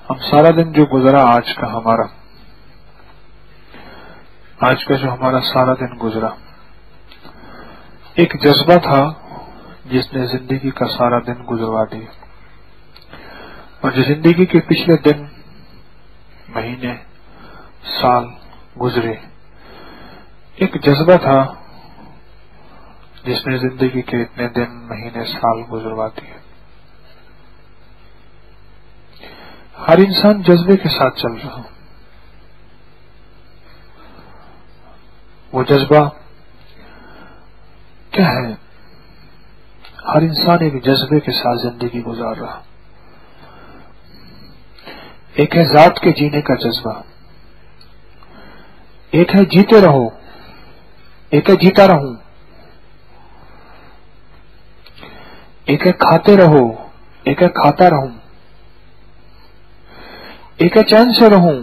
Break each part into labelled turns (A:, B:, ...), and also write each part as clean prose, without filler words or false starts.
A: ہم سارا دن جو گزرا آج کا جو ہمارا سارا دن گزرا ایک جذبہ تھا جس نے زندگی کا سارا دن گزروا دیا، اور جو زندگی کے پچھلے دن، مہینے، سال گزرے، ایک جذبہ تھا جس نے زندگی کے اتنے دن، مہینے، سال گزروا دیے۔ ہر انسان جذبے کے ساتھ چل رہا، وہ جذبہ کیا ہے؟ ہر انسان ایک جذبے کے ساتھ زندگی گزار رہا۔ ایک ہے ذات کے جینے کا جذبہ، ایک ہے جیتے رہو، ایک ہے جیتا رہوں، ایک ہے کھاتے رہو، ایک ہے کھاتا رہوں، ایک ہے چین سے رہوں،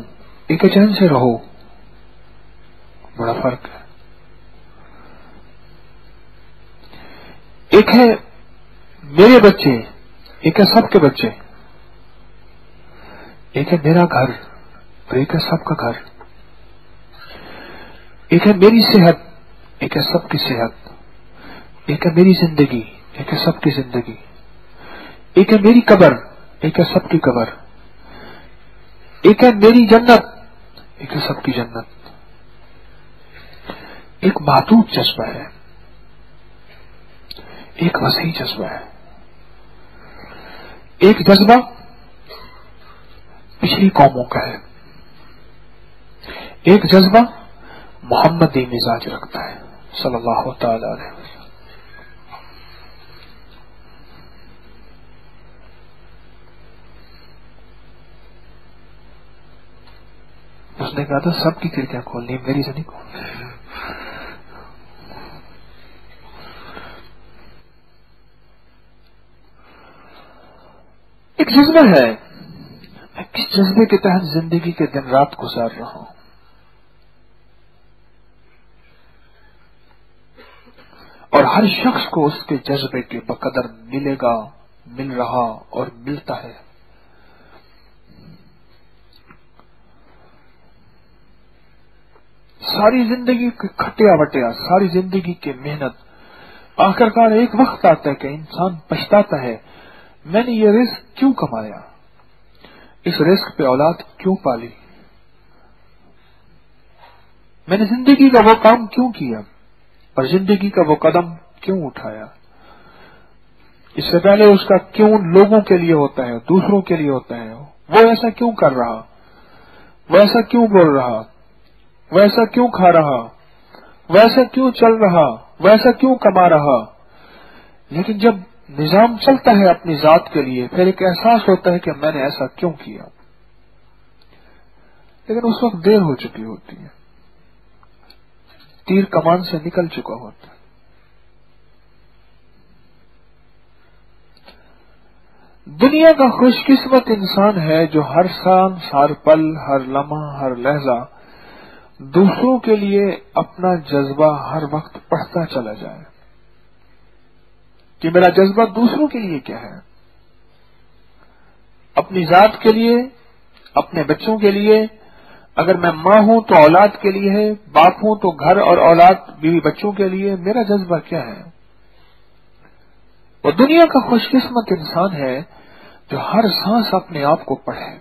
A: ایک ہے چین سے رہو۔ بڑا فرق ہے۔ ایک ہے میرے بچے، ایک ہے سب کے بچے، ایک ہے میرا گھر تو ایک ہے سب کا گھر، ایک ہے میری صحت، ایک ہے سب کی صحت، ایک ہے میری زندگی، ایک ہے سب کی زندگی، ایک ہے میری قبر، ایک ہے سب کی قبر، ایک ہے میری جنت، ایک ہے سب کی جنت۔ ایک محدود جذبہ ہے، ایک وسیع جذبہ ہے۔ ایک جذبہ پچھلی قوموں کا ہے، ایک جذبہ محمدی مزاج رکھتا ہے صلی اللہ تعالی علیہ وسلم۔ اس نے کہا تھا سب کی کھڑکیاں کھولنی، میری سے نہیں کھولنی۔ ایک جذبہ ہے، میں کس جذبے کے تحت زندگی کے دن رات گزار رہا ہوں، اور ہر شخص کو اس کے جذبے کے بقدر ملے گا، مل رہا اور ملتا ہے۔ ساری زندگی کے کھٹیا وٹیا، ساری زندگی کی محنت، آخرکار ایک وقت آتا ہے کہ انسان پچھتاتا ہے، میں نے یہ رزق کیوں کمایا، اس رزق پہ اولاد کیوں پالی، میں نے زندگی کا وہ کام کیوں کیا، اور زندگی کا وہ قدم کیوں اٹھایا۔ اس سے پہلے اس کا کیوں لوگوں کے لیے ہوتا ہے، دوسروں کے لیے ہوتا ہے، وہ ایسا کیوں کر رہا، وہ ایسا کیوں بول رہا، وہ ایسا کیوں کھا رہا، وہ ایسا کیوں چل رہا، وہ ایسا کیوں کما رہا۔ لیکن جب نظام چلتا ہے اپنی ذات کے لیے، پھر ایک احساس ہوتا ہے کہ میں نے ایسا کیوں کیا، لیکن اس وقت دیر ہو چکی ہوتی ہے، تیر کمان سے نکل چکا ہوتا ہے۔ دنیا کا خوش قسمت انسان ہے جو ہر سانس، ہر پل، ہر لمحہ، ہر لہجہ دوسروں کے لیے اپنا جذبہ ہر وقت پڑھتا چلا جائے کہ میرا جذبہ دوسروں کے لیے کیا ہے، اپنی ذات کے لیے، اپنے بچوں کے لیے، اگر میں ماں ہوں تو اولاد کے لیے ہے، باپ ہوں تو گھر اور اولاد بیوی بچوں کے لیے، میرا جذبہ کیا ہے۔ وہ دنیا کا خوش قسمت انسان ہے جو ہر سانس اپنے آپ کو پڑھے،